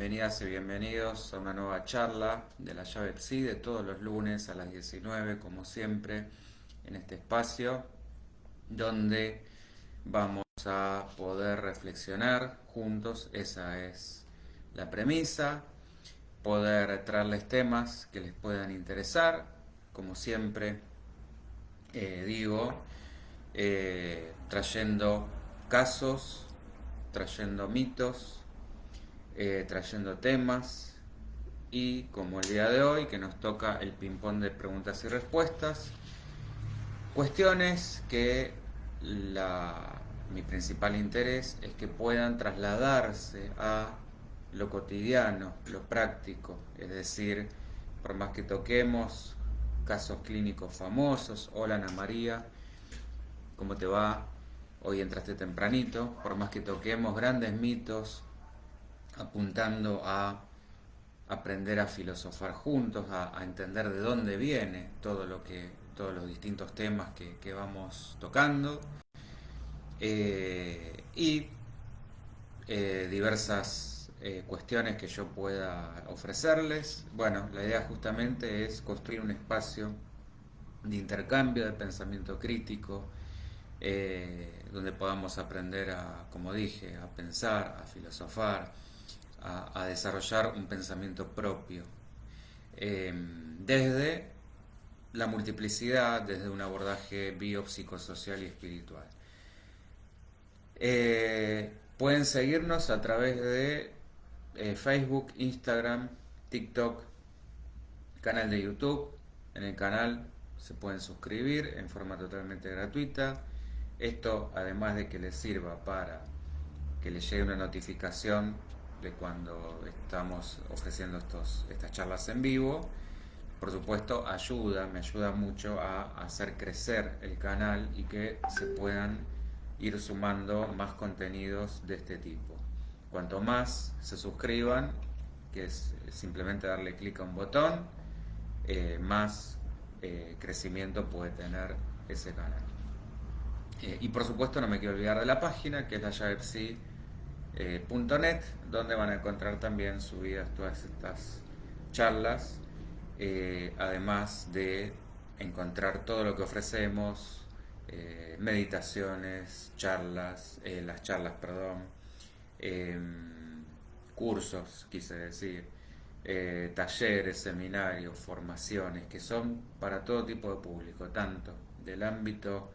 Bienvenidas y bienvenidos a una nueva charla de la llave Psi de todos los lunes a las 19, como siempre, en este espacio donde vamos a poder reflexionar juntos. Esa es la premisa, poder traerles temas que les puedan interesar, como siempre digo, trayendo casos, trayendo mitos, trayendo temas y como el día de hoy que nos toca el ping-pong de preguntas y respuestas, cuestiones que mi principal interés es que puedan trasladarse a lo cotidiano, lo práctico, es decir, por más que toquemos casos clínicos famosos, hola Ana María, ¿cómo te va? Hoy entraste tempranito, por más que toquemos grandes mitos, apuntando a aprender a filosofar juntos, a entender de dónde viene todos los distintos temas que vamos tocando y diversas cuestiones que yo pueda ofrecerles. Bueno, la idea justamente es construir un espacio de intercambio, de pensamiento crítico, donde podamos aprender a, como dije, a pensar, a filosofar, a desarrollar un pensamiento propio, desde la multiplicidad, desde un abordaje biopsicosocial y espiritual. Pueden seguirnos a través de Facebook, Instagram, TikTok, canal de YouTube. En el canal se pueden suscribir en forma totalmente gratuita. Esto, además de que les sirva para que les llegue una notificación de cuando estamos ofreciendo estas charlas en vivo, por supuesto me ayuda mucho a hacer crecer el canal y que se puedan ir sumando más contenidos de este tipo. Cuanto más se suscriban, que es simplemente darle clic a un botón, más crecimiento puede tener ese canal. Y por supuesto no me quiero olvidar de la página, que es la llavepsi.net, donde van a encontrar también subidas todas estas charlas, además de encontrar todo lo que ofrecemos, meditaciones, las charlas, perdón, eh, cursos, quise decir, talleres, seminarios, formaciones, que son para todo tipo de público, tanto del ámbito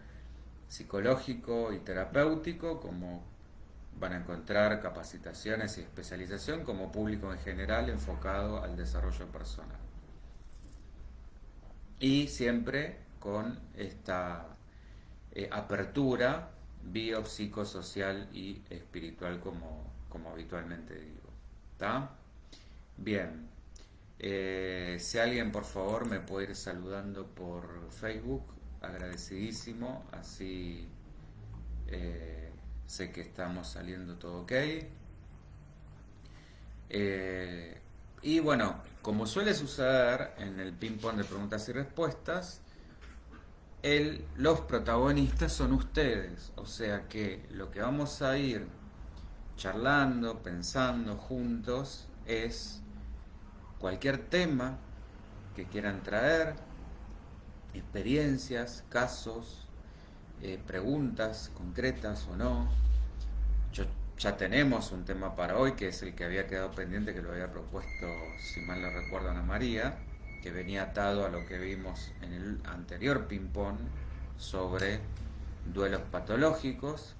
psicológico y terapéutico, como van a encontrar capacitaciones y especialización, como público en general enfocado al desarrollo personal. Y siempre con esta apertura biopsicosocial y espiritual, como habitualmente digo. ¿Está? Bien. Si alguien por favor me puede ir saludando por Facebook, agradecidísimo, así sé que estamos saliendo todo ok. Eh, y bueno, como suele suceder en el ping-pong de preguntas y respuestas, los protagonistas son ustedes, o sea que lo que vamos a ir charlando, pensando juntos es cualquier tema que quieran traer, experiencias, casos, preguntas concretas o no. Yo ya tenemos un tema para hoy, que es el que había quedado pendiente, que lo había propuesto, si mal no recuerdo, Ana María, que venía atado a lo que vimos en el anterior ping-pong sobre duelos patológicos.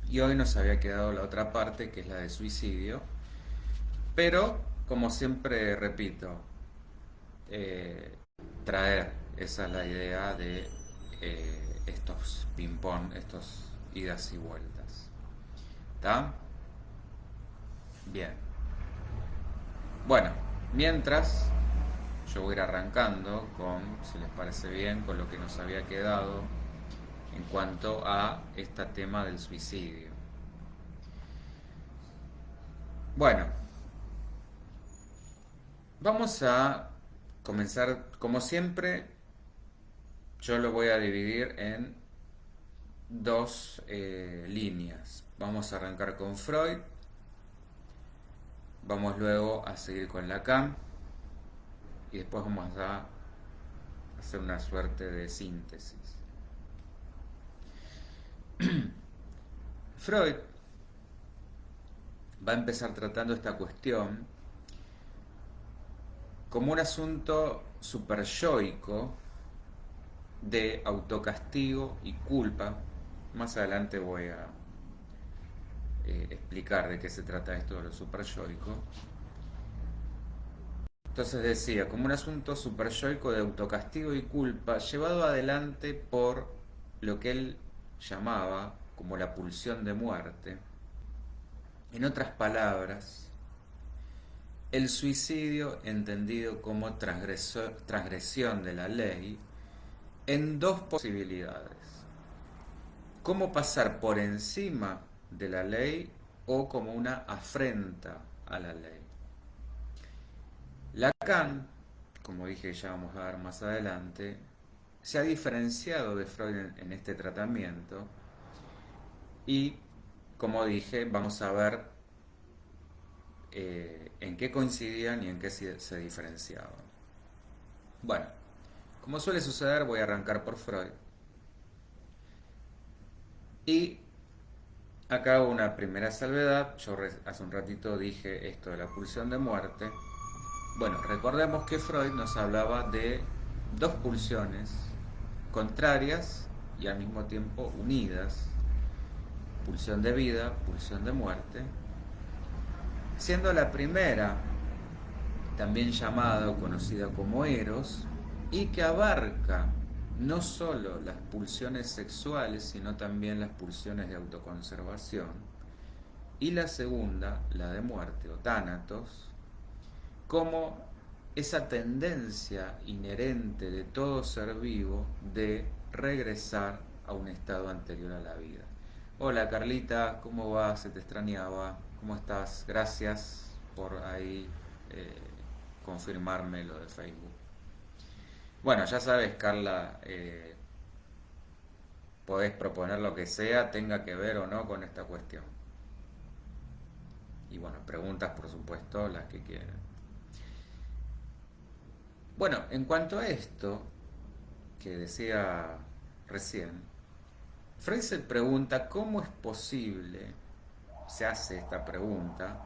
Y hoy nos había quedado la otra parte, que es la de suicidio. Pero, como siempre repito, eh, traer, esa es la idea de estos ping-pong, estos idas y vueltas. ¿Está? Bien. Bueno, mientras yo voy a ir arrancando con, si les parece bien, con lo que nos había quedado en cuanto a este tema del suicidio. Bueno, vamos a comenzar, como siempre, yo lo voy a dividir en dos líneas. Vamos a arrancar con Freud, Vamos luego a seguir con Lacan y después vamos a hacer una suerte de síntesis. Freud va a empezar tratando esta cuestión como un asunto superyoico de autocastigo y culpa. Más adelante voy a explicar de qué se trata esto de lo superyoico. Entonces decía, como un asunto superyoico de autocastigo y culpa, llevado adelante por lo que él llamaba como la pulsión de muerte. En otras palabras, el suicidio entendido como transgresión de la ley en dos posibilidades. Cómo pasar por encima de la ley o como una afrenta a la ley. Lacan, como dije ya vamos a ver más adelante, se ha diferenciado de Freud en este tratamiento y, como dije, vamos a ver en qué coincidían y en qué se diferenciaban. Bueno, como suele suceder, voy a arrancar por Freud. Y acá hago una primera salvedad. Yo hace un ratito dije esto de la pulsión de muerte. Bueno, recordemos que Freud nos hablaba de dos pulsiones contrarias y al mismo tiempo unidas. Pulsión de vida, pulsión de muerte. Siendo la primera también llamada o conocida como Eros, y que abarca no solo las pulsiones sexuales, sino también las pulsiones de autoconservación, y la segunda, la de muerte o tánatos, como esa tendencia inherente de todo ser vivo de regresar a un estado anterior a la vida. Hola Carlita, ¿cómo va? Se te extrañaba. ¿Cómo estás? Gracias por ahí confirmarme lo de Facebook. Bueno, ya sabes, Carla, podés proponer lo que sea, tenga que ver o no con esta cuestión. Y bueno, preguntas, por supuesto, las que quieran. Bueno, en cuanto a esto que decía recién, Freud se pregunta cómo es posible, se hace esta pregunta,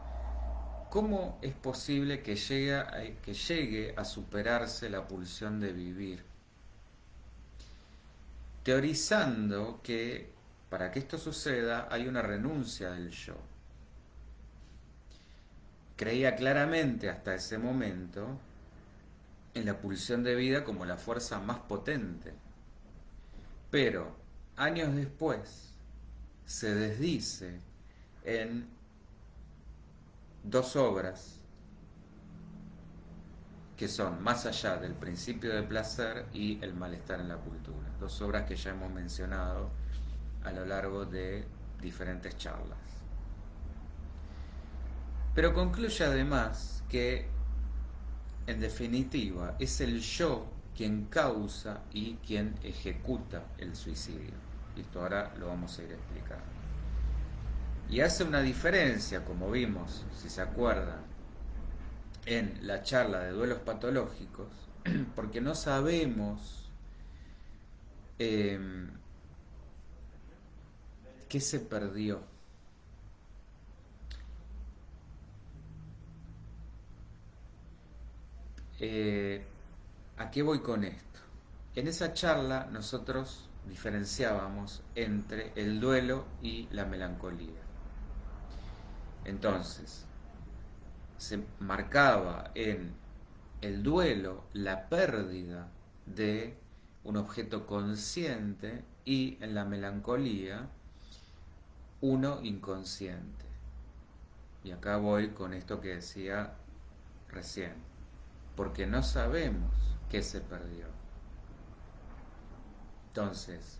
cómo es posible que llegue a superarse la pulsión de vivir, teorizando que para que esto suceda hay una renuncia del yo. Creía claramente hasta ese momento en la pulsión de vida como la fuerza más potente, pero años después se desdice en dos obras que son Más allá del principio de placer y El malestar en la cultura, dos obras que ya hemos mencionado a lo largo de diferentes charlas. Pero concluye además que, en definitiva, es el yo quien causa y quien ejecuta el suicidio. Y esto ahora lo vamos a ir explicando. Y hace una diferencia, como vimos, si se acuerdan, en la charla de duelos patológicos, porque no sabemos qué se perdió. ¿A qué voy con esto? En esa charla nosotros diferenciábamos entre el duelo y la melancolía. Entonces, se marcaba en el duelo la pérdida de un objeto consciente y en la melancolía uno inconsciente. Y acá voy con esto que decía recién, porque no sabemos qué se perdió. Entonces,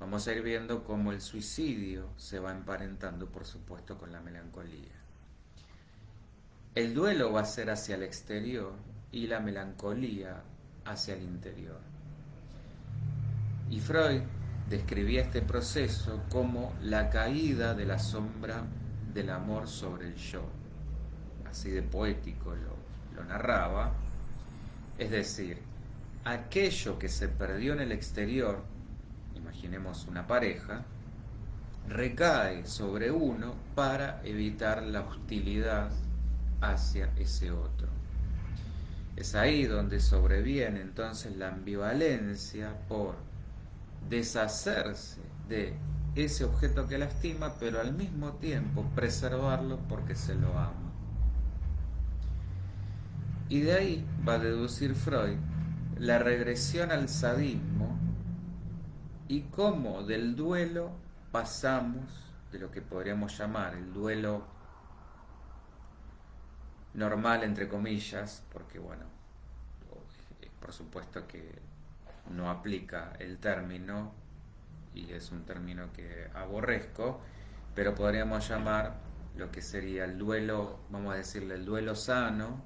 vamos a ir viendo cómo el suicidio se va emparentando, por supuesto, con la melancolía. El duelo va a ser hacia el exterior y la melancolía hacia el interior. Y Freud describía este proceso como la caída de la sombra del amor sobre el yo. así de poético lo narraba, es decir, aquello que se perdió en el exterior, imaginemos una pareja, recae sobre uno para evitar la hostilidad hacia ese otro. Es ahí donde sobreviene entonces la ambivalencia por deshacerse de ese objeto que lastima, pero al mismo tiempo preservarlo porque se lo ama. Y de ahí va a deducir Freud la regresión al sadismo y cómo del duelo pasamos de lo que podríamos llamar el duelo normal, entre comillas, porque bueno, por supuesto que no aplica el término y es un término que aborrezco, pero podríamos llamar lo que sería el duelo, vamos a decirle el duelo sano,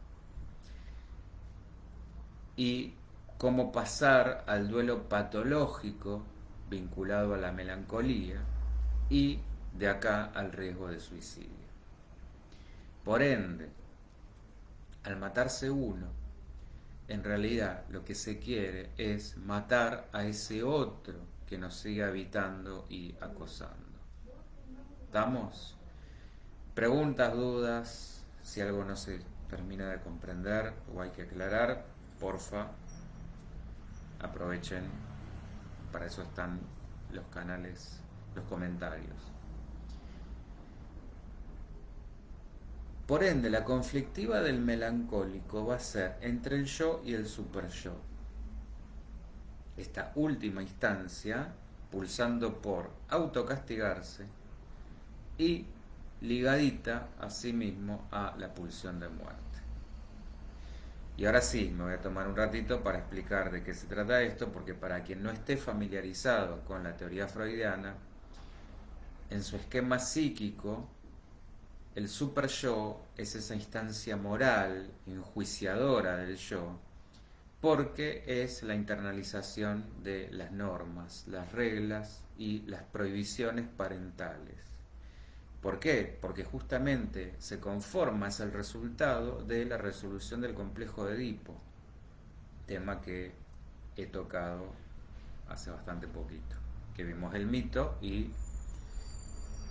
y cómo pasar al duelo patológico vinculado a la melancolía y de acá al riesgo de suicidio. Por ende, al matarse uno, en realidad lo que se quiere es matar a ese otro que nos sigue habitando y acosando. ¿Estamos? Preguntas, dudas, si algo no se termina de comprender o hay que aclarar, porfa, aprovechen, para eso están los canales, los comentarios. Por ende, la conflictiva del melancólico va a ser entre el yo y el super yo. Esta última instancia, pulsando por autocastigarse y ligadita a sí mismo a la pulsión de muerte. Y ahora sí, me voy a tomar un ratito para explicar de qué se trata esto, porque para quien no esté familiarizado con la teoría freudiana, en su esquema psíquico, el super yo es esa instancia moral, enjuiciadora del yo, porque es la internalización de las normas, las reglas y las prohibiciones parentales. ¿Por qué? Porque justamente se conforma, es el resultado de la resolución del complejo de Edipo, tema que he tocado hace bastante poquito, que vimos el mito y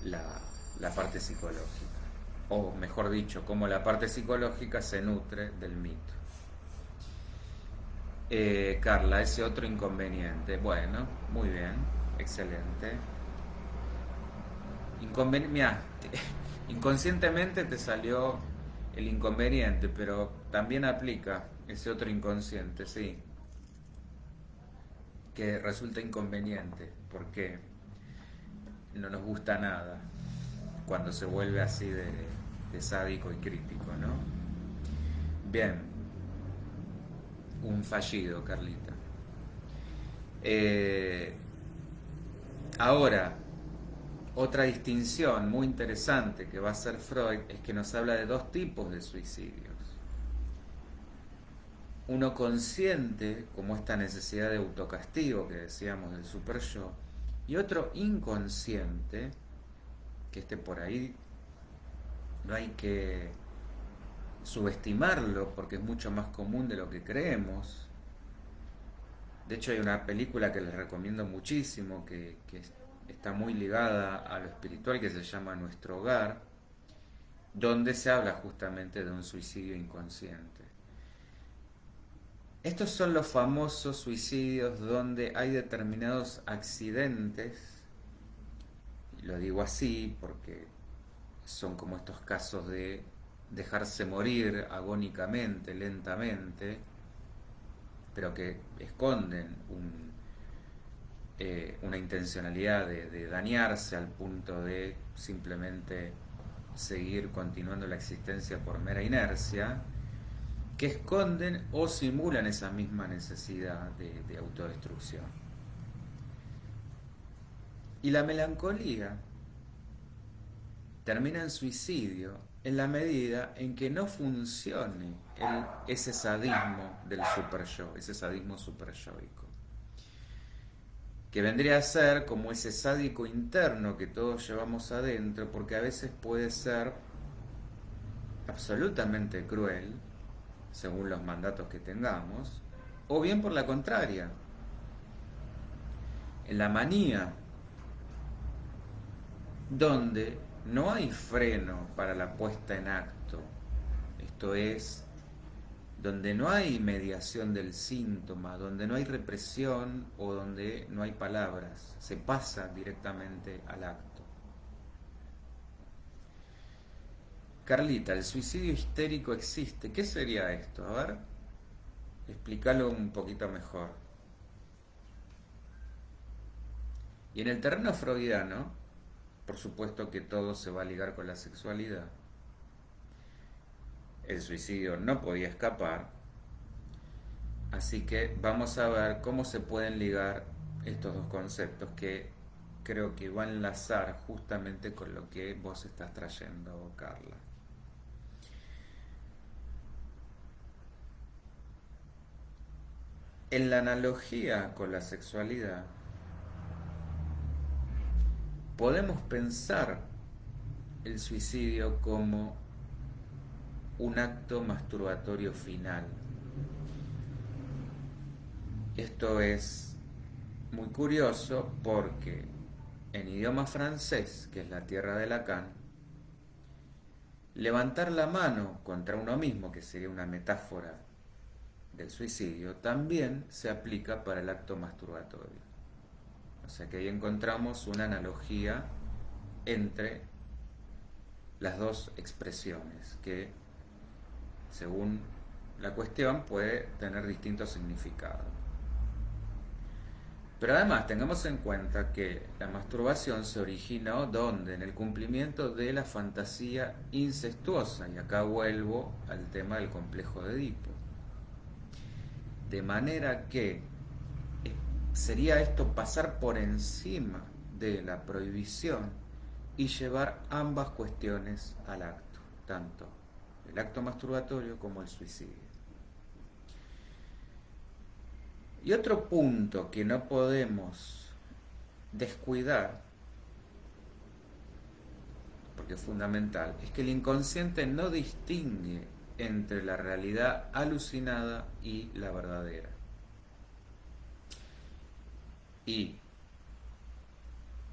la parte psicológica, o mejor dicho, cómo la parte psicológica se nutre del mito. Carla, ese otro inconveniente, bueno, muy bien, excelente. Mira, inconscientemente te salió el inconveniente, pero también aplica ese otro inconsciente, sí, que resulta inconveniente, porque no nos gusta nada cuando se vuelve así de sádico y crítico, ¿no? Bien, un fallido, Carlita. Ahora, otra distinción muy interesante que va a hacer Freud es que nos habla de dos tipos de suicidios. Uno consciente, como esta necesidad de autocastigo que decíamos del super yo, y otro inconsciente, que por ahí no hay que subestimarlo porque es mucho más común de lo que creemos. De hecho hay una película que les recomiendo muchísimo que está muy ligada a lo espiritual, que se llama Nuestro Hogar, donde se habla justamente de un suicidio inconsciente. Estos son los famosos suicidios donde hay determinados accidentes, y lo digo así porque son como estos casos de dejarse morir agónicamente, lentamente, pero que esconden una intencionalidad de dañarse al punto de simplemente seguir continuando la existencia por mera inercia, que esconden o simulan esa misma necesidad de autodestrucción. Y la melancolía termina en suicidio en la medida en que no funcione ese sadismo del super yo, ese sadismo superyoico, que vendría a ser como ese sádico interno que todos llevamos adentro, porque a veces puede ser absolutamente cruel, según los mandatos que tengamos, o bien por la contraria, en la manía, donde no hay freno para la puesta en acto, esto es, donde no hay mediación del síntoma, donde no hay represión o donde no hay palabras, se pasa directamente al acto. Carlita, el suicidio histérico existe. ¿Qué sería esto? A ver, explícalo un poquito mejor. Y en el terreno freudiano, por supuesto que todo se va a ligar con la sexualidad. El suicidio no podía escapar, así que vamos a ver cómo se pueden ligar estos dos conceptos que creo que van a enlazar justamente con lo que vos estás trayendo, Carla. En la analogía con la sexualidad, podemos pensar el suicidio como un acto masturbatorio final. Esto es muy curioso porque en idioma francés, que es la tierra de Lacan, levantar la mano contra uno mismo, que sería una metáfora del suicidio, también se aplica para el acto masturbatorio. O sea que ahí encontramos una analogía entre las dos expresiones que, según la cuestión, puede tener distintos significados. Pero además tengamos en cuenta que la masturbación se originó donde, en el cumplimiento de la fantasía incestuosa, y acá vuelvo al tema del complejo de Edipo. De manera que sería esto pasar por encima de la prohibición y llevar ambas cuestiones al acto, tanto el acto masturbatorio como el suicidio. Y otro punto que no podemos descuidar, porque es fundamental, es que el inconsciente no distingue entre la realidad alucinada y la verdadera. Y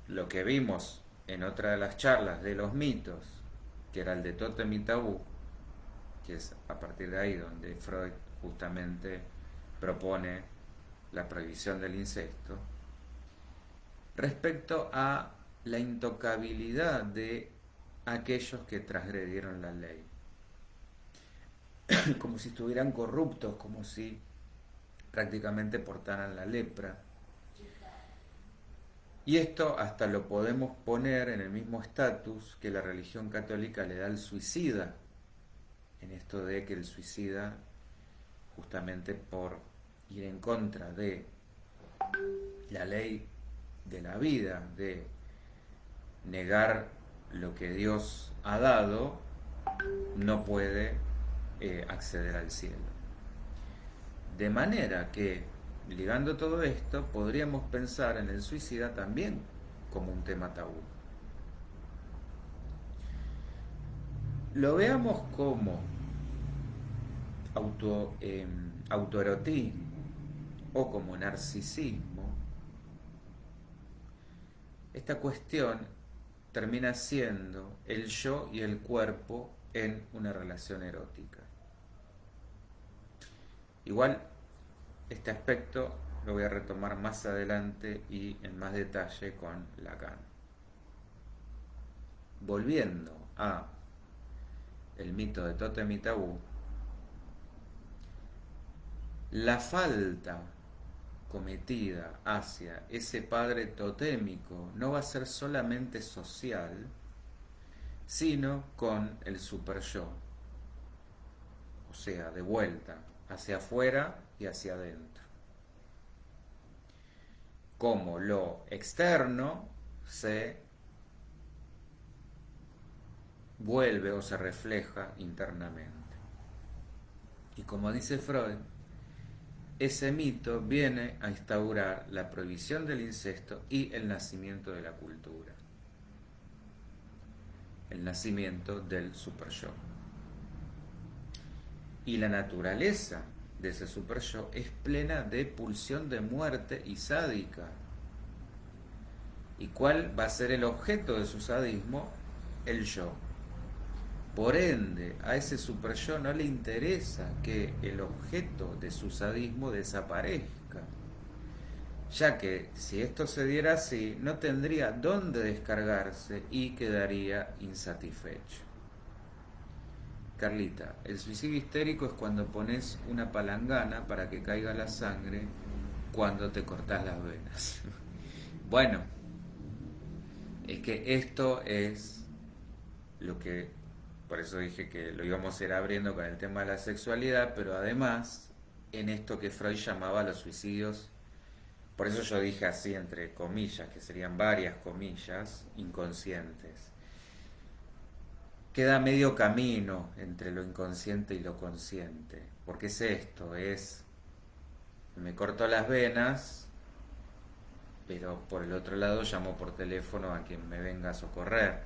lo que vimos en otra de las charlas de los mitos, que era el de Tótem y Tabú, que es a partir de ahí donde Freud justamente propone la prohibición del incesto, respecto a la intocabilidad de aquellos que transgredieron la ley, como si estuvieran corruptos, como si prácticamente portaran la lepra. Y esto hasta lo podemos poner en el mismo estatus que la religión católica le da al suicida, en esto de que el suicida, justamente por ir en contra de la ley de la vida, de negar lo que Dios ha dado, no puede acceder al cielo. De manera que, ligando todo esto, podríamos pensar en el suicida también como un tema tabú. Lo veamos como autoerotismo o como narcisismo, esta cuestión termina siendo el yo y el cuerpo en una relación erótica. Igual, este aspecto lo voy a retomar más adelante y en más detalle con Lacan. Volviendo a el mito de Tótem y Tabú, la falta cometida hacia ese padre totémico no va a ser solamente social, sino con el super yo, o sea, de vuelta, hacia afuera y hacia adentro. Como lo externo se vuelve o se refleja internamente. Y como dice Freud, ese mito viene a instaurar la prohibición del incesto y el nacimiento de la cultura, el nacimiento del super yo. Y la naturaleza de ese super yo es plena de pulsión de muerte y sádica. ¿Y cuál va a ser el objeto de su sadismo? El yo. Por ende, a ese super yo no le interesa que el objeto de su sadismo desaparezca, ya que si esto se diera así, no tendría dónde descargarse y quedaría insatisfecho. Carlita, el suicidio histérico es cuando pones una palangana para que caiga la sangre cuando te cortas las venas. Bueno, es que esto es lo que, por eso dije que lo íbamos a ir abriendo con el tema de la sexualidad, pero además en esto que Freud llamaba los suicidios, por eso yo dije así entre comillas, que serían varias comillas, inconscientes. Queda medio camino entre lo inconsciente y lo consciente, porque es esto, es, me corto las venas, pero por el otro lado llamo por teléfono a quien me venga a socorrer,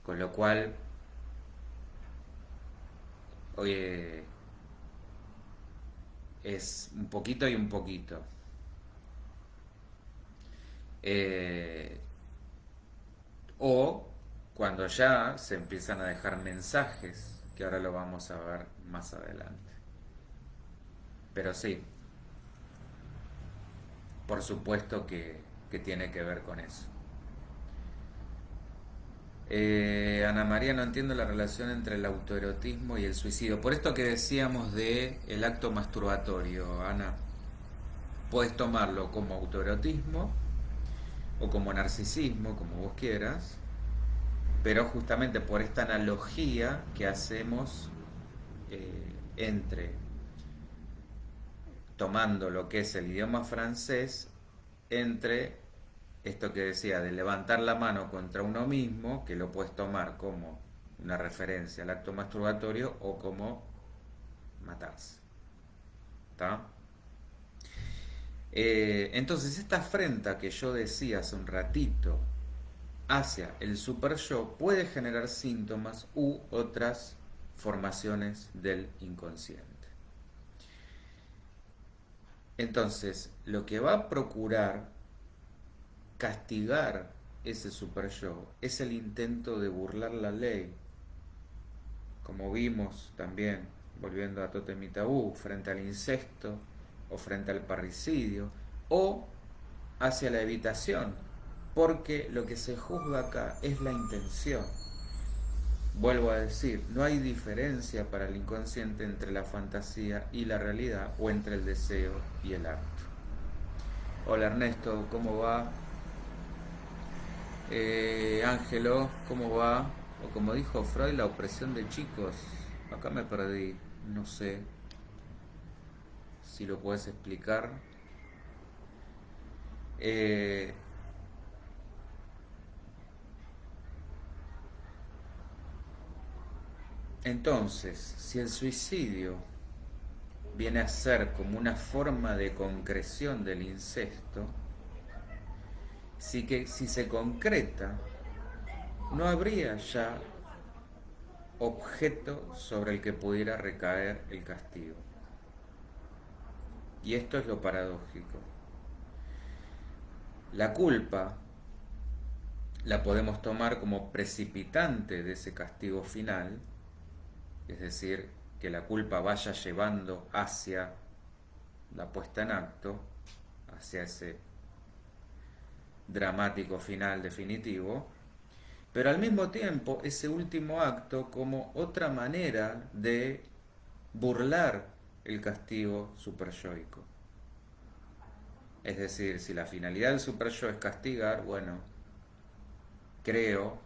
con lo cual, oye, es un poquito y un poquito. Eh, o cuando ya se empiezan a dejar mensajes, que ahora lo vamos a ver más adelante. Pero sí, por supuesto que tiene que ver con eso. Ana María, no entiendo la relación entre el autoerotismo y el suicidio. Por esto que decíamos de el acto masturbatorio, Ana, puedes tomarlo como autoerotismo o como narcisismo, como vos quieras, pero justamente por esta analogía que hacemos entre tomando lo que es el idioma francés, entre esto que decía de levantar la mano contra uno mismo, que lo puedes tomar como una referencia al acto masturbatorio o como matarse. ¿Está? Entonces esta afrenta que yo decía hace un ratito hacia el super yo puede generar síntomas u otras formaciones del inconsciente. Entonces, lo que va a procurar castigar ese super yo es el intento de burlar la ley, como vimos también, volviendo a Tótem y Tabú, frente al incesto o frente al parricidio, o hacia la evitación, porque lo que se juzga acá es la intención. Vuelvo a decir, no hay diferencia para el inconsciente entre la fantasía y la realidad, o entre el deseo y el acto. Hola Ernesto, ¿cómo va? Ángelo, ¿cómo va? O como dijo Freud, la opresión de chicos. Acá me perdí, no sé si lo puedes explicar. Eh, entonces, si el suicidio viene a ser como una forma de concreción del incesto, si se concreta, no habría ya objeto sobre el que pudiera recaer el castigo. Y esto es lo paradójico. La culpa la podemos tomar como precipitante de ese castigo final, es decir, que la culpa vaya llevando hacia la puesta en acto, hacia ese dramático final definitivo, pero al mismo tiempo ese último acto como otra manera de burlar el castigo superyoico. Es decir, si la finalidad del superyo es castigar, bueno, creo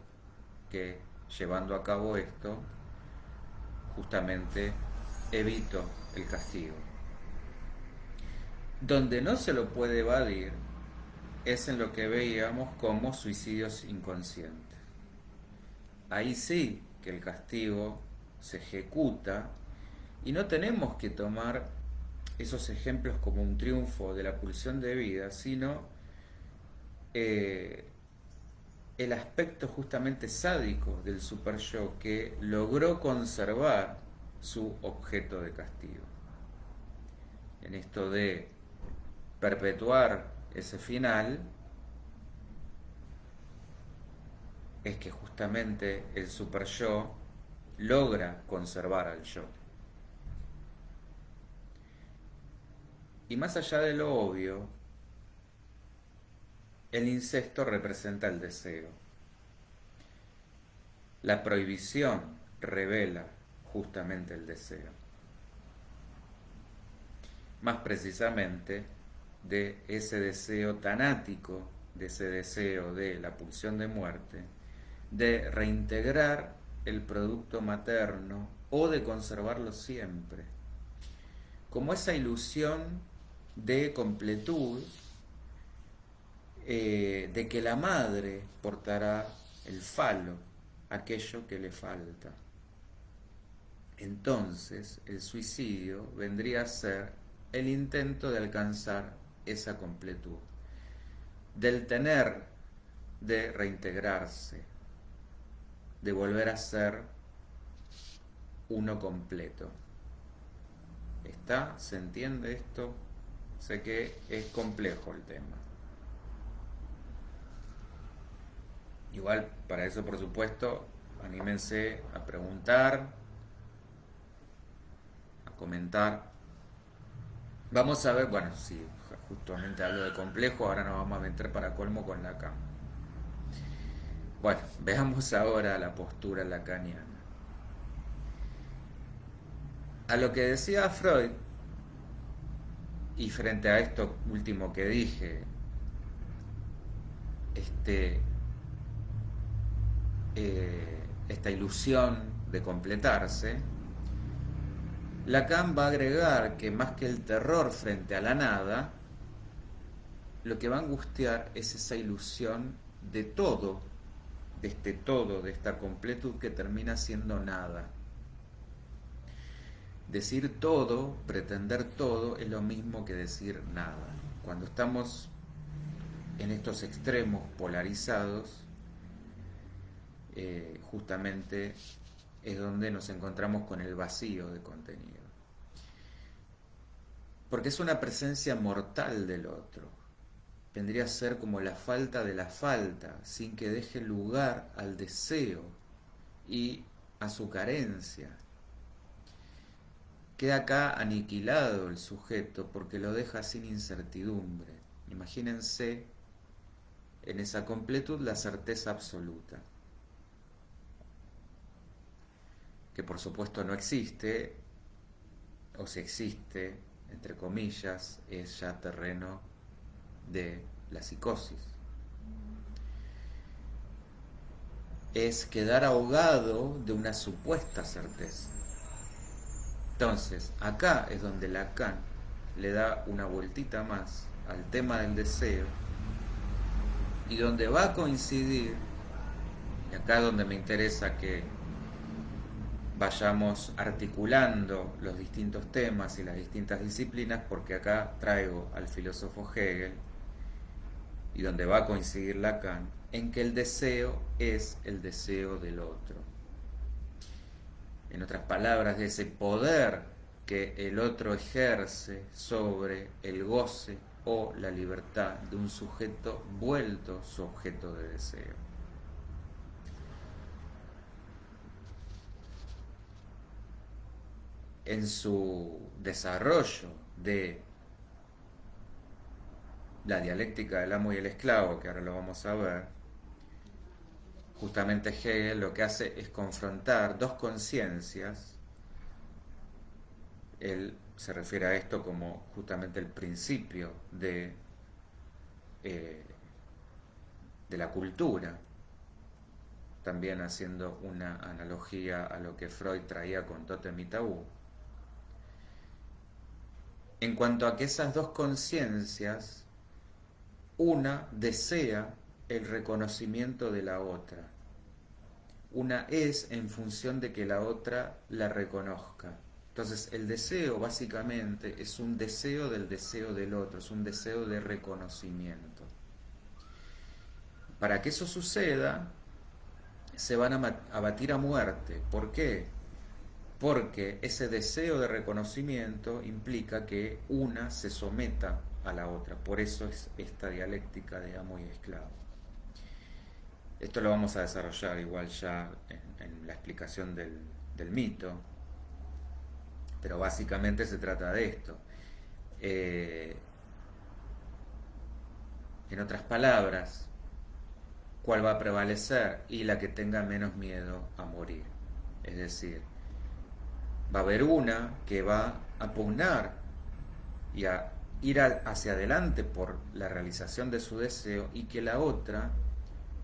que llevando a cabo esto, justamente evito el castigo. Donde no se lo puede evadir es en lo que veíamos como suicidios inconscientes. Ahí sí que el castigo se ejecuta y no tenemos que tomar esos ejemplos como un triunfo de la pulsión de vida, sino el aspecto justamente sádico del super yo que logró conservar su objeto de castigo. En esto de perpetuar ese final, es que justamente el super yo logra conservar al yo. Y más allá de lo obvio, el incesto representa el deseo. La prohibición revela justamente el deseo. Más precisamente de ese deseo tanático, de ese deseo de la pulsión de muerte, de reintegrar el producto materno o de conservarlo siempre, como esa ilusión de completud, de que la madre portará el falo, aquello que le falta. Entonces el suicidio vendría a ser el intento de alcanzar esa completud, del tener de reintegrarse, de volver a ser uno completo. ¿Está? ¿Se entiende esto? Sé que es complejo el tema. Igual, para eso, por supuesto, anímense a preguntar, a comentar. Vamos a ver, bueno, si justamente hablo de complejo, ahora nos vamos a meter para colmo con Lacan. Bueno, veamos ahora la postura lacaniana. A lo que decía Freud, y frente a esto último que dije, este, esta ilusión de completarse, Lacan va a agregar que más que el terror frente a la nada, lo que va a angustiar es esa ilusión de todo, de esta completud que termina siendo nada. Decir todo, pretender todo, es lo mismo que decir nada. Cuando estamos en estos extremos polarizados, justamente es donde nos encontramos con el vacío de contenido. Porque es una presencia mortal del otro. Vendría a ser como la falta de la falta, sin que deje lugar al deseo y a su carencia. Queda acá aniquilado el sujeto porque lo deja sin incertidumbre. Imagínense en esa completud la certeza absoluta, que por supuesto no existe, o si existe, entre comillas, es ya terreno de la psicosis. Es quedar ahogado de una supuesta certeza. Entonces, acá es donde Lacan le da una vueltita más al tema del deseo y donde va a coincidir, y acá es donde me interesa que vayamos articulando los distintos temas y las distintas disciplinas, porque acá traigo al filósofo Hegel y donde va a coincidir Lacan, en que el deseo es el deseo del otro. En otras palabras, de ese poder que el otro ejerce sobre el goce o la libertad de un sujeto vuelto su objeto de deseo. En su desarrollo de la dialéctica del amo y el esclavo, que ahora lo vamos a ver, justamente Hegel lo que hace es confrontar dos conciencias. Él se refiere a esto como justamente el principio de la cultura, también haciendo una analogía a lo que Freud traía con Tótem y Tabú, en cuanto a que esas dos conciencias, una desea el reconocimiento de la otra, una es en función de que la otra la reconozca. Entonces el deseo básicamente es un deseo del otro, es un deseo de reconocimiento. Para que eso suceda, se van a batir a muerte. ¿Por qué? porque ese deseo de reconocimiento implica que una se someta a la otra. Por eso es esta dialéctica de amo y esclavo. Esto lo vamos a desarrollar igual ya en la explicación del mito, pero básicamente se trata de esto. En otras palabras, ¿cuál va a prevalecer? Y la que tenga menos miedo a morir. Es decir, va a haber una que va a pugnar y a ir hacia adelante por la realización de su deseo, y que la otra,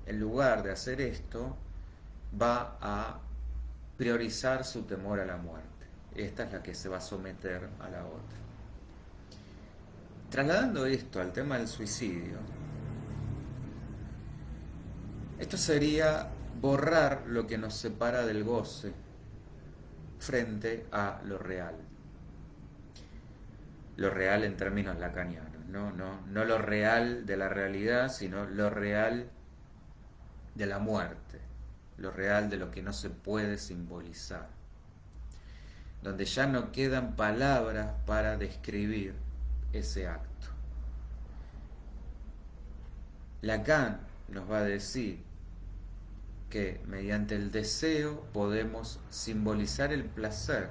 en lugar de hacer esto, va a priorizar su temor a la muerte. Esta es la que se va a someter a la otra. Trasladando esto al tema del suicidio, esto sería borrar lo que nos separa del goce frente a lo real. Lo real en términos lacanianos, no lo real de la realidad, sino lo real de la muerte, lo real de lo que no se puede simbolizar, donde ya no quedan palabras para describir ese acto. Lacan nos va a decir que mediante el deseo podemos simbolizar el placer,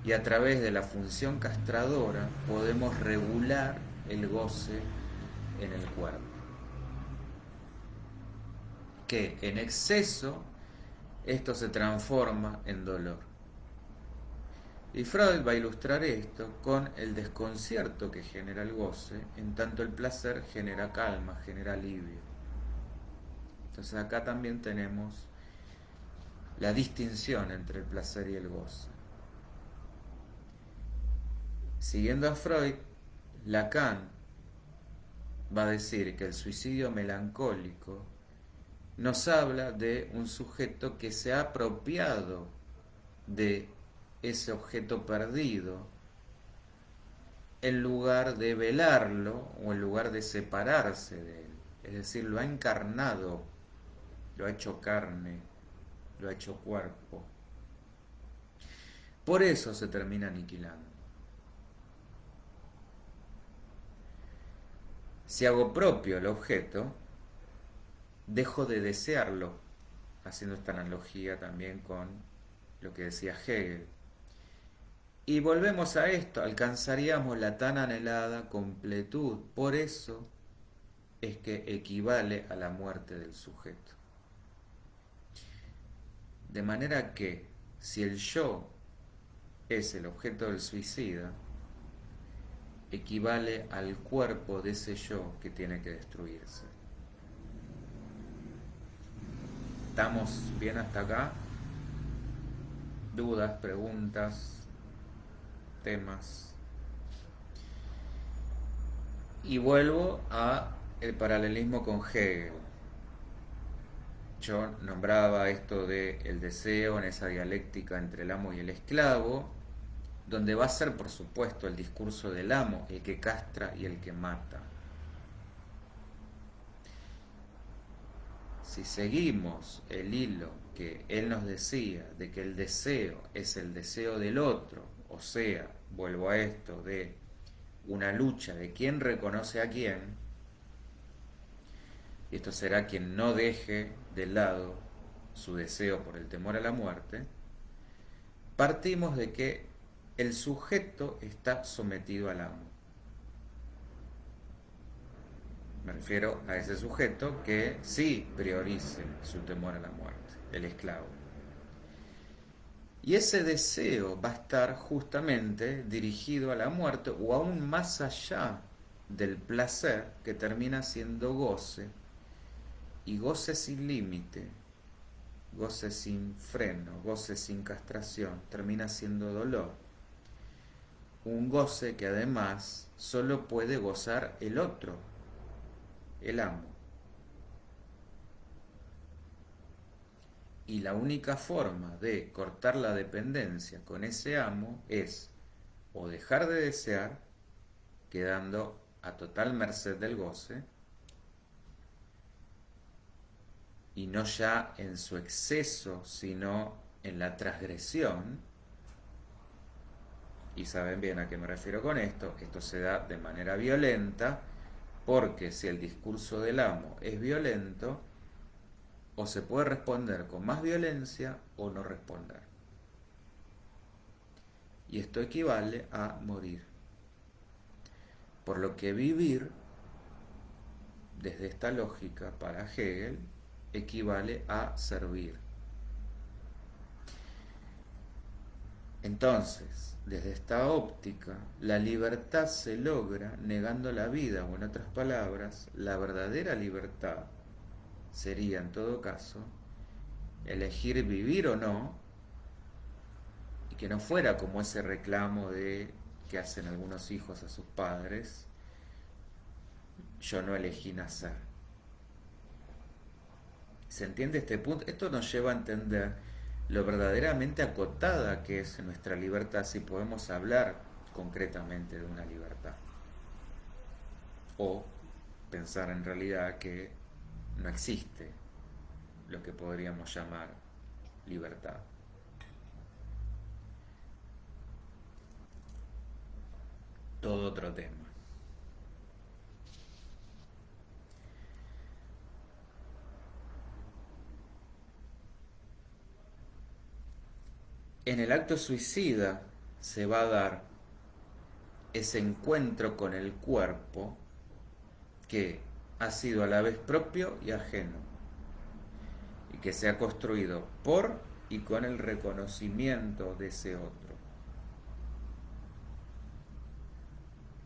y a través de la función castradora podemos regular el goce en el cuerpo, que en exceso esto se transforma en dolor. Y Freud va a ilustrar esto con el desconcierto que genera el goce, en tanto el placer genera calma, genera alivio. Entonces acá también tenemos la distinción entre el placer y el goce. Siguiendo a Freud, Lacan va a decir que el suicidio melancólico nos habla de un sujeto que se ha apropiado de ese objeto perdido en lugar de velarlo o en lugar de separarse de él. Es decir, lo ha encarnado, lo ha hecho carne, lo ha hecho cuerpo. Por eso se termina aniquilando. Si hago propio el objeto, dejo de desearlo, haciendo esta analogía también con lo que decía Hegel. Y volvemos a esto, alcanzaríamos la tan anhelada completud. Por eso es que equivale a la muerte del sujeto. De manera que, si el yo es el objeto del suicida, equivale al cuerpo de ese yo que tiene que destruirse. ¿Estamos bien hasta acá? ¿Dudas, preguntas, temas? Y vuelvo a el paralelismo con Hegel. Yo nombraba esto de el deseo en esa dialéctica entre el amo y el esclavo, donde va a ser, por supuesto, el discurso del amo el que castra y el que mata. Si seguimos el hilo que él nos decía de que el deseo es el deseo del otro, o sea, vuelvo a esto de una lucha de quién reconoce a quién, y esto será quien no deje de lado su deseo por el temor a la muerte, partimos de que el sujeto está sometido al amo. Me refiero a ese sujeto que sí priorice su temor a la muerte, el esclavo. Y ese deseo va a estar justamente dirigido a la muerte, o aún más allá del placer, que termina siendo goce, y goce sin límite, goce sin freno, goce sin castración, termina siendo dolor. Un goce que además solo puede gozar el otro, el amo. Y la única forma de cortar la dependencia con ese amo es o dejar de desear, quedando a total merced del goce, y no ya en su exceso, sino en la transgresión, y saben bien a qué me refiero con esto, esto se da de manera violenta, porque si el discurso del amo es violento, o se puede responder con más violencia o no responder. Y esto equivale a morir. Por lo que vivir, desde esta lógica para Hegel, equivale a servir. Entonces, desde esta óptica, la libertad se logra negando la vida, o en otras palabras, la verdadera libertad sería en todo caso elegir vivir o no, y que no fuera como ese reclamo de que hacen algunos hijos a sus padres: yo no elegí nacer. ¿Se entiende este punto? Esto nos lleva a entender lo verdaderamente acotada que es nuestra libertad, si podemos hablar concretamente de una libertad, o pensar en realidad que no existe lo que podríamos llamar libertad. Todo otro tema. En el acto suicida se va a dar ese encuentro con el cuerpo que ha sido a la vez propio y ajeno, y que se ha construido por y con el reconocimiento de ese otro.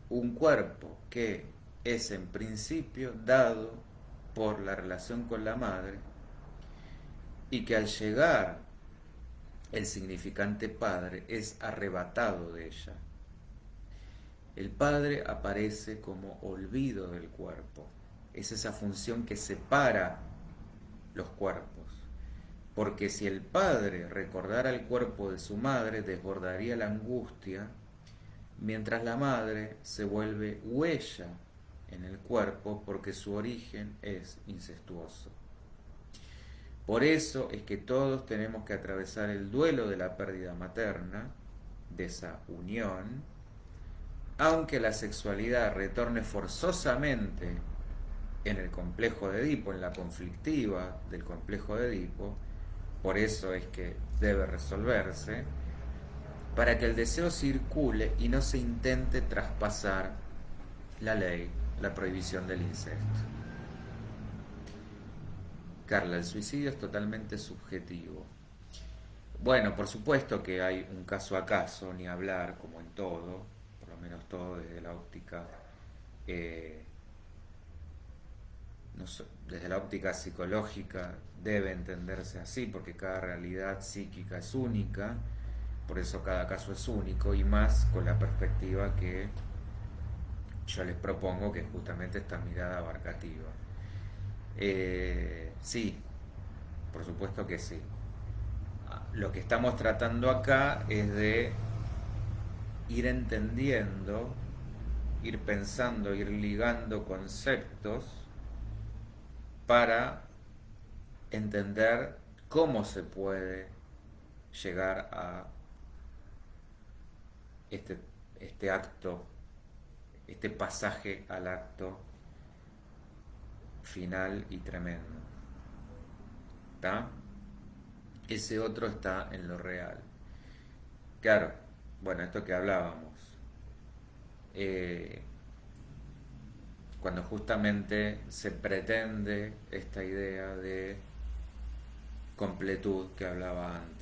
Un cuerpo que es en principio dado por la relación con la madre, y que al llegar el significante padre es arrebatado de ella. El padre aparece como olvido del cuerpo. Es esa función que separa los cuerpos. Porque si el padre recordara el cuerpo de su madre, desbordaría la angustia, mientras la madre se vuelve huella en el cuerpo porque su origen es incestuoso. Por eso es que todos tenemos que atravesar el duelo de la pérdida materna, de esa unión, aunque la sexualidad retorne forzosamente en el complejo de Edipo, en la conflictiva del complejo de Edipo. Por eso es que debe resolverse, para que el deseo circule y no se intente traspasar la ley, la prohibición del incesto. Carla, el suicidio es totalmente subjetivo. Bueno, por supuesto que hay un caso a caso, ni hablar, como en todo, por lo menos todo desde la óptica, eh, no sé, desde la óptica psicológica debe entenderse así, porque cada realidad psíquica es única, por eso cada caso es único, y más con la perspectiva que yo les propongo, que es justamente esta mirada abarcativa. Sí, por supuesto que sí. Lo que estamos tratando acá es de ir entendiendo, ir pensando, ir ligando conceptos para entender cómo se puede llegar a este acto, este pasaje al acto final y tremendo. ¿Está? Ese otro está en lo real. Claro, bueno, esto que hablábamos, eh, cuando justamente se pretende esta idea de completud que hablaba antes.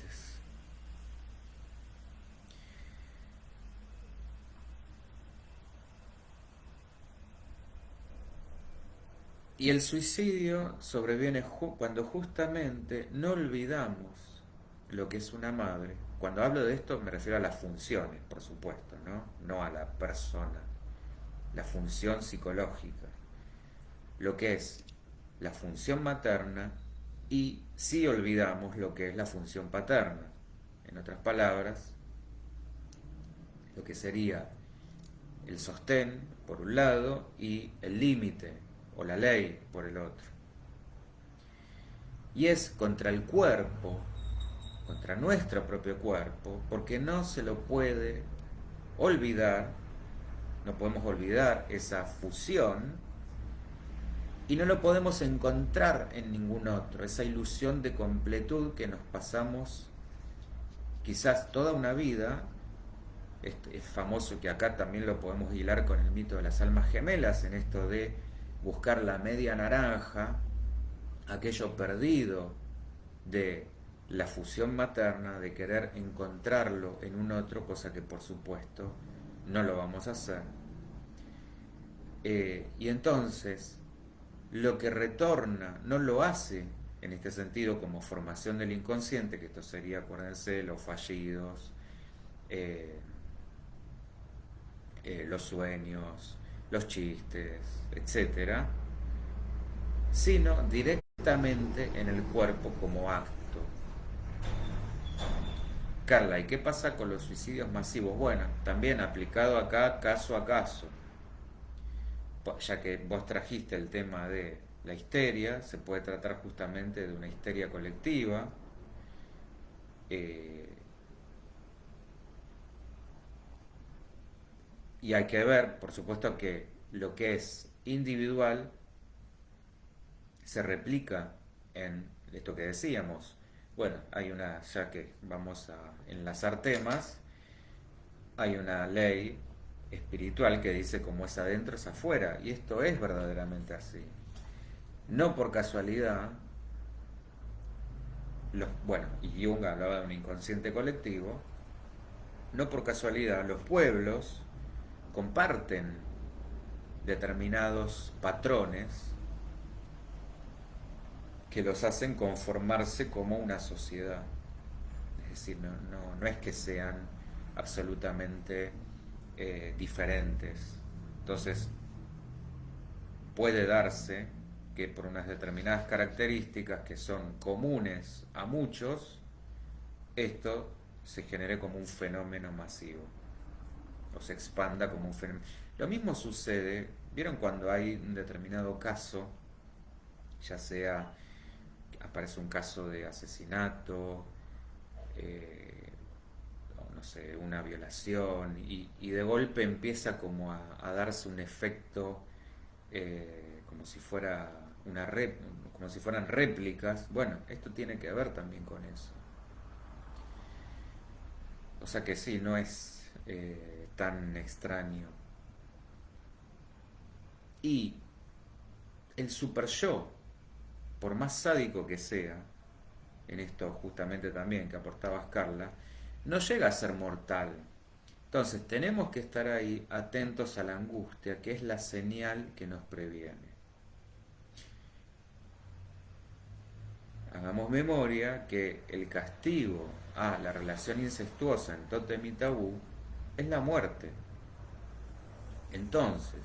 Y el suicidio sobreviene cuando justamente no olvidamos lo que es una madre. Cuando hablo de esto me refiero a las funciones, por supuesto, ¿no? No a la persona. La función psicológica. Lo que es la función materna, y sí olvidamos lo que es la función paterna. En otras palabras, lo que sería el sostén por un lado y el límite o la ley por el otro. Y es contra el cuerpo contra nuestro propio cuerpo, porque no se lo puede olvidar, no podemos olvidar esa fusión y no lo podemos encontrar en ningún otro, esa ilusión de completud que nos pasamos quizás toda una vida. Es famoso que acá también lo podemos hilar con el mito de las almas gemelas, en esto de buscar la media naranja, aquello perdido de la fusión materna, de querer encontrarlo en un otro, cosa que por supuesto no lo vamos a hacer. Y entonces, lo que retorna no lo hace en este sentido como formación del inconsciente, que esto sería, acuérdense, los fallidos, eh, los sueños, los chistes, etcétera, sino directamente en el cuerpo como acto. Carla, ¿y qué pasa con los suicidios masivos? Bueno, también aplicado acá caso a caso, ya que vos trajiste el tema de la histeria, se puede tratar justamente de una histeria colectiva. eh, y hay que ver, por supuesto, que lo que es individual se replica en esto que decíamos. Bueno, hay una, ya que vamos a enlazar temas, hay una ley espiritual que dice como es adentro es afuera, y esto es verdaderamente así. No por casualidad, bueno, y Jung hablaba de un inconsciente colectivo, no por casualidad los pueblos comparten determinados patrones que los hacen conformarse como una sociedad. Es decir, no es que sean absolutamente diferentes. Entonces, puede darse que por unas determinadas características que son comunes a muchos, esto se genere como un fenómeno masivo o se expanda como un fenómeno. Lo mismo sucede, ¿vieron cuando hay un determinado caso, ya sea aparece un caso de asesinato, o no sé, una violación, y de golpe empieza como a darse un efecto como si fuera como si fueran réplicas? Bueno, esto tiene que ver también con eso. O sea que sí, no es tan extraño. Y el super yo, por más sádico que sea, en esto justamente también que aportaba Carla, no llega a ser mortal. Entonces tenemos que estar ahí atentos a la angustia, que es la señal que nos previene. Hagamos memoria que el castigo a la relación incestuosa en Tótem y Tabú es la muerte. Entonces,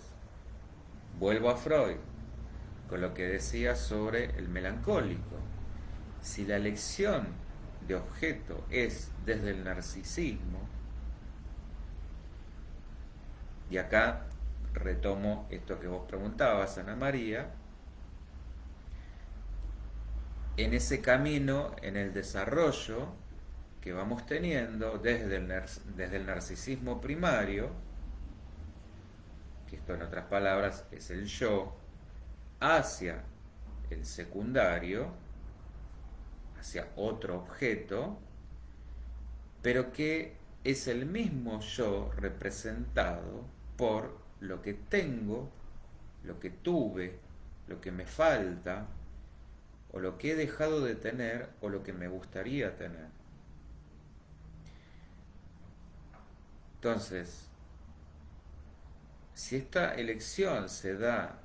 vuelvo a Freud con lo que decía sobre el melancólico. Si la elección de objeto es desde el narcisismo, y acá retomo esto que vos preguntabas, Ana María, en ese camino, en el desarrollo que vamos teniendo desde el narcisismo primario, que esto en otras palabras es el yo, hacia el secundario, hacia otro objeto, pero que es el mismo yo representado por lo que tengo, lo que tuve, lo que me falta, o lo que he dejado de tener, o lo que me gustaría tener. Entonces, si esta elección se da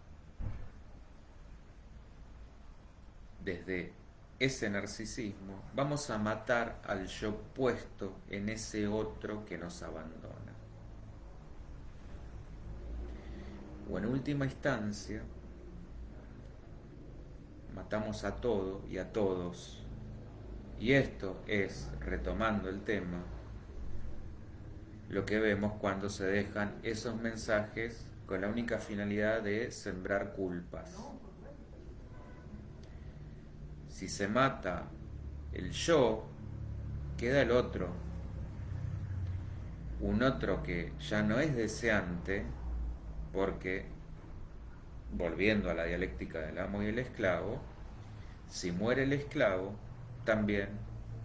desde ese narcisismo, vamos a matar al yo puesto en ese otro que nos abandona. O en última instancia, matamos a todo y a todos. Y esto es, retomando el tema, lo que vemos cuando se dejan esos mensajes con la única finalidad de sembrar culpas. Si se mata el yo, queda el otro, un otro que ya no es deseante, porque, volviendo a la dialéctica del amo y el esclavo, si muere el esclavo, también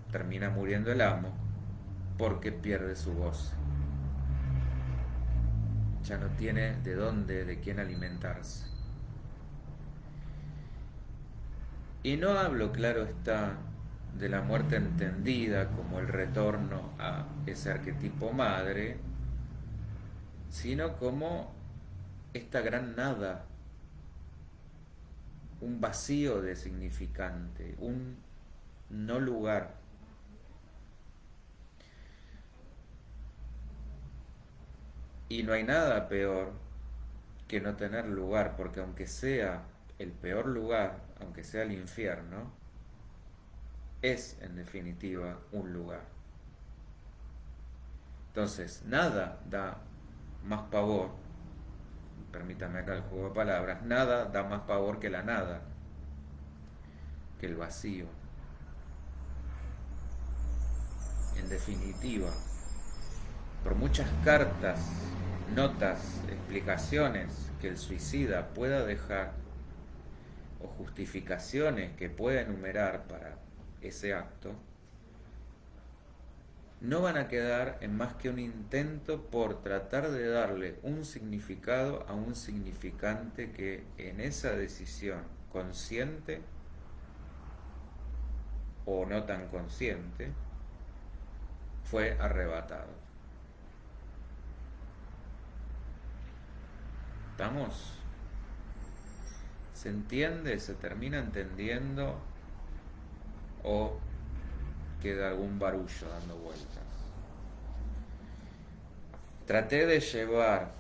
termina muriendo el amo, porque pierde su voz. Ya no tiene de dónde, de quién alimentarse. Y no hablo, claro está, de la muerte entendida como el retorno a ese arquetipo madre, sino como esta gran nada, un vacío de significante, un no lugar. Y no hay nada peor que no tener lugar, porque aunque sea el peor lugar, aunque sea el infierno, es en definitiva un lugar. Entonces, nada da más pavor, permítame acá el juego de palabras, nada da más pavor que la nada, que el vacío. En definitiva, por muchas cartas, notas, explicaciones que el suicida pueda dejar, o justificaciones que pueda enumerar para ese acto, no van a quedar en más que un intento por tratar de darle un significado a un significante que en esa decisión consciente o no tan consciente fue arrebatado. ¿Estamos? ¿Se entiende? ¿Se termina entendiendo? ¿O queda algún barullo dando vueltas? Traté de llevar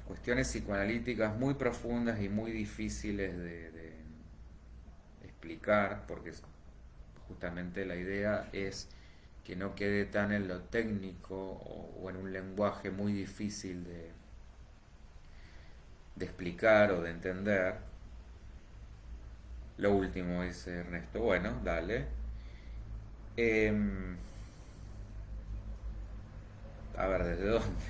cuestiones psicoanalíticas muy profundas y muy difíciles de explicar, porque justamente la idea es que no quede tan en lo técnico o en un lenguaje muy difícil de explicar o de entender. Lo último dice Ernesto, bueno, dale. A ver, ¿desde dónde?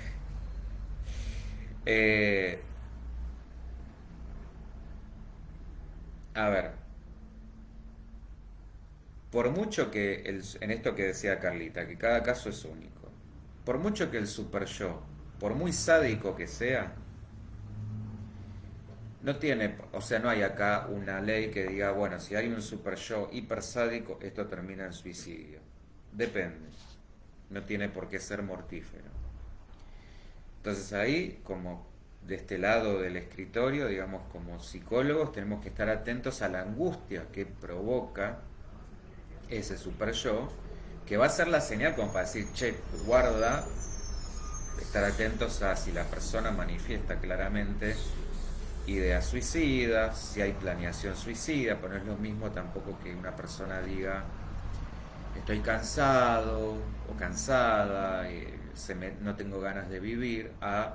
Eh, a ver, por mucho que, en esto que decía Carlita, que cada caso es único, por mucho que el super yo, por muy sádico que sea, no tiene, o sea, no hay acá una ley que diga, bueno, si hay un super yo hiper sádico, esto termina en suicidio. Depende, no tiene por qué ser mortífero. Entonces ahí, como de este lado del escritorio, digamos, como psicólogos, tenemos que estar atentos a la angustia que provoca ese super yo, que va a ser la señal como para decir, che, guarda, estar atentos a si la persona manifiesta claramente ideas suicidas, si hay planeación suicida, pero no es lo mismo tampoco que una persona diga estoy cansado o cansada, no tengo ganas de vivir, a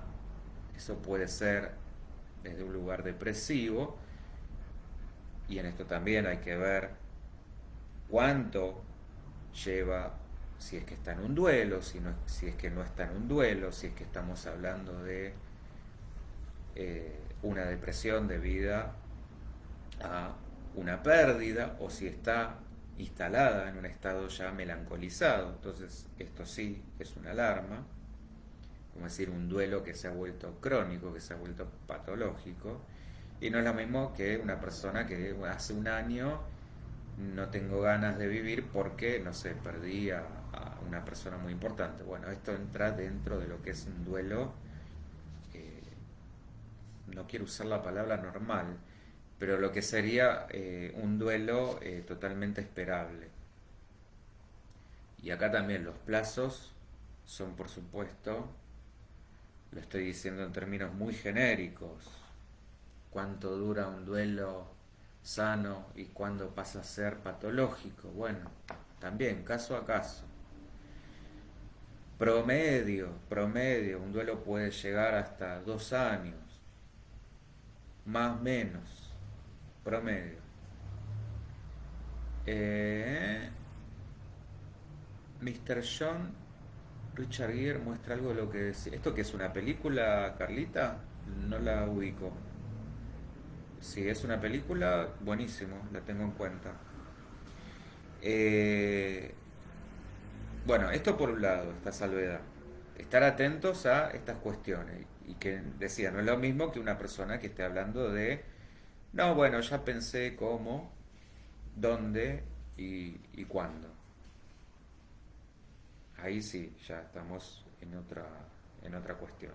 eso puede ser desde un lugar depresivo, y en esto también hay que ver cuánto lleva, si es que está en un duelo, si es que no está en un duelo, si es que estamos hablando de una depresión debida a una pérdida, o si está instalada en un estado ya melancolizado. Entonces esto sí es una alarma, como decir, un duelo que se ha vuelto crónico, que se ha vuelto patológico, y no es lo mismo que una persona que hace un año no tengo ganas de vivir porque, no sé, perdí a una persona muy importante. Bueno, esto entra dentro de lo que es un duelo, no quiero usar la palabra normal, pero lo que sería un duelo totalmente esperable. Y acá también los plazos son, por supuesto, lo estoy diciendo en términos muy genéricos, cuánto dura un duelo sano y cuándo pasa a ser patológico. Bueno, también caso a caso. Promedio, un duelo puede llegar hasta 2 años, más o menos, promedio. Mr. John Richard Gere muestra algo de lo que decía. ¿Esto que es una película, Carlita? No la ubico. Si es una película, buenísimo, la tengo en cuenta. Eh, bueno, esto por un lado, esta salvedad. Estar atentos a estas cuestiones. Y que decía, no es lo mismo que una persona que esté hablando de, no, bueno, ya pensé cómo, dónde y cuándo. Ahí sí, ya estamos en otra cuestión.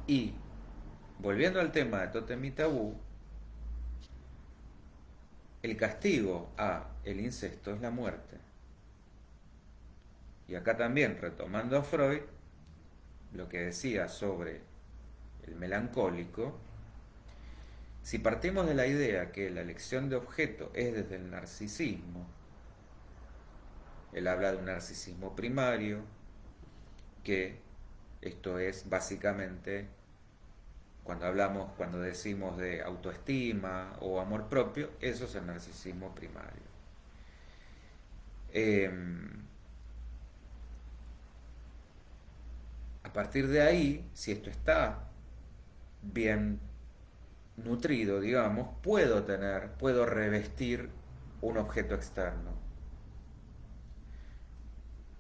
Y volviendo al tema de Totem y Tabú, el castigo a el incesto es la muerte. Y acá también, retomando a Freud, lo que decía sobre el melancólico, si partimos de la idea que la elección de objeto es desde el narcisismo, él habla de un narcisismo primario, que esto es básicamente cuando decimos de autoestima o amor propio, eso es el narcisismo primario. Eh, a partir de ahí, si esto está bien nutrido, digamos, puedo revestir un objeto externo.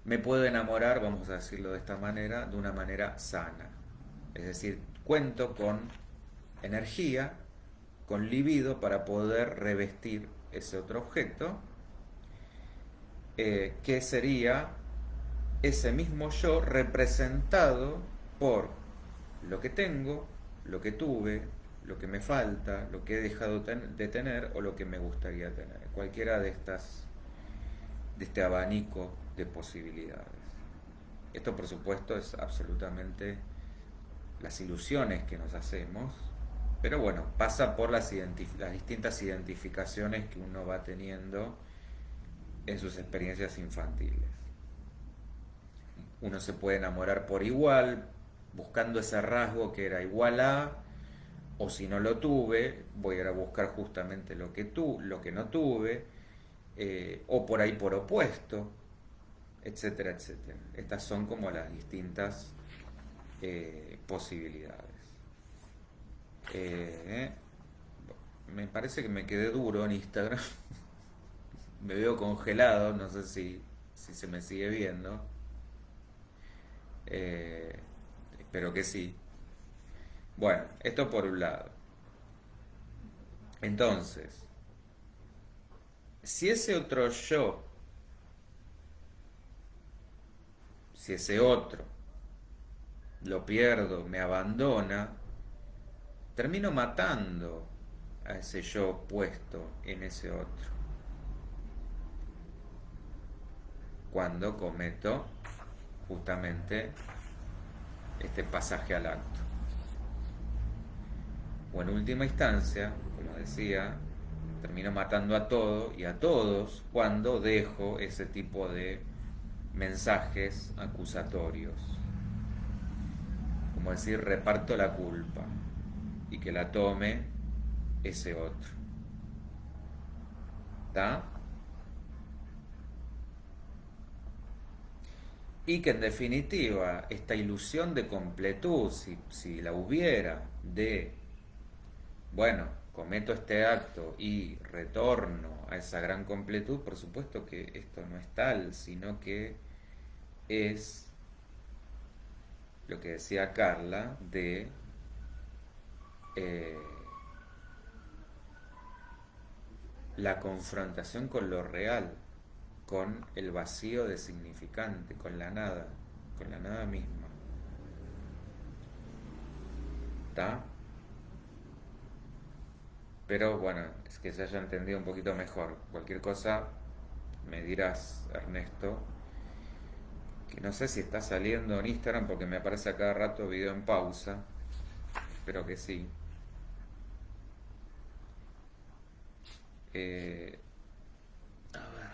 Me puedo enamorar, vamos a decirlo de esta manera, de una manera sana. Es decir, cuento con energía, con libido para poder revestir ese otro objeto, que sería ese mismo yo representado por lo que tengo, lo que tuve, lo que me falta, lo que he dejado de tener o lo que me gustaría tener. Cualquiera de este abanico de posibilidades. Esto por supuesto es absolutamente las ilusiones que nos hacemos, pero bueno, pasa por las distintas identificaciones que uno va teniendo en sus experiencias infantiles. Uno se puede enamorar por igual, buscando ese rasgo que era igual a, o si no lo tuve, voy a ir a buscar justamente lo que no tuve, o por ahí por opuesto, etcétera, etcétera. Estas son como las distintas posibilidades. Eh, Me parece que me quedé duro en Instagram. Me veo congelado, no sé si se me sigue viendo. Eh, Espero que sí. Bueno, esto por un lado. Entonces, si ese otro yo, si ese otro lo pierdo, me abandona, termino matando a ese yo puesto en ese otro. Cuando cometo justamente este pasaje al acto. O en última instancia, como decía, termino matando a todo y a todos cuando dejo ese tipo de mensajes acusatorios. Como decir, reparto la culpa y que la tome ese otro. ¿Está? Y que en definitiva, esta ilusión de completud, si la hubiera, de, bueno, cometo este acto y retorno a esa gran completud, por supuesto que esto no es tal, sino que es lo que decía Carla de eh, la confrontación con lo real, con el vacío de significante, con la nada misma. ¿Está? Pero bueno, es que se haya entendido un poquito mejor. Cualquier cosa me dirás, Ernesto, que no sé si está saliendo en Instagram porque me aparece a cada rato video en pausa. Espero que sí. Eh, a ver.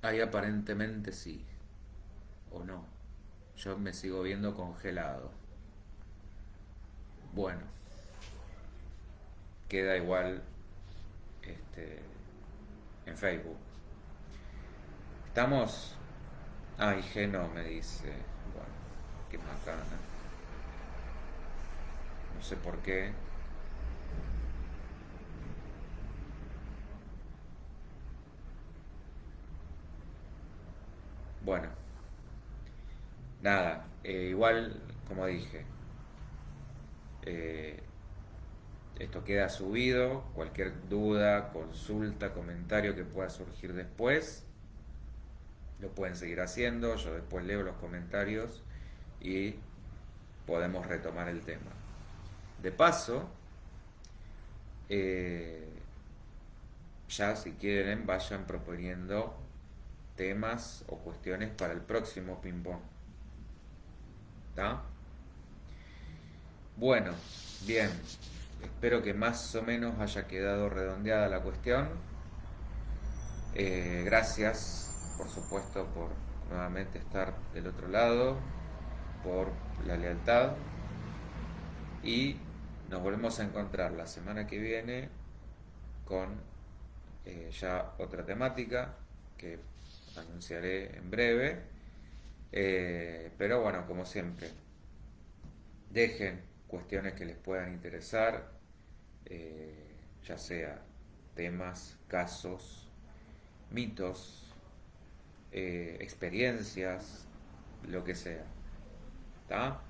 Ahí aparentemente sí. O no. Yo me sigo viendo congelado. Bueno, queda igual este, en Facebook. ¿Estamos? Ah, y no me dice. Bueno, qué macana. No sé por qué. Bueno, nada. Igual, como dije, eh, esto queda subido. Cualquier duda, consulta, comentario que pueda surgir después, lo pueden seguir haciendo. Yo después leo los comentarios y podemos retomar el tema. De paso, eh, ya si quieren vayan proponiendo temas o cuestiones para el próximo ping pong. ¿Está? Bueno, bien. Espero que más o menos haya quedado redondeada la cuestión. Gracias, por supuesto, por nuevamente estar del otro lado, por la lealtad y nos volvemos a encontrar la semana que viene con ya otra temática que anunciaré en breve. Pero bueno, como siempre, dejen cuestiones que les puedan interesar, ya sea temas, casos, mitos, experiencias, lo que sea. ¿Está?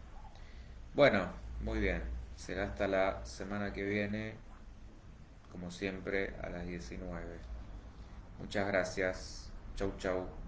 Bueno, muy bien. Será hasta la semana que viene, como siempre, a las 19. Muchas gracias. Chau, chau.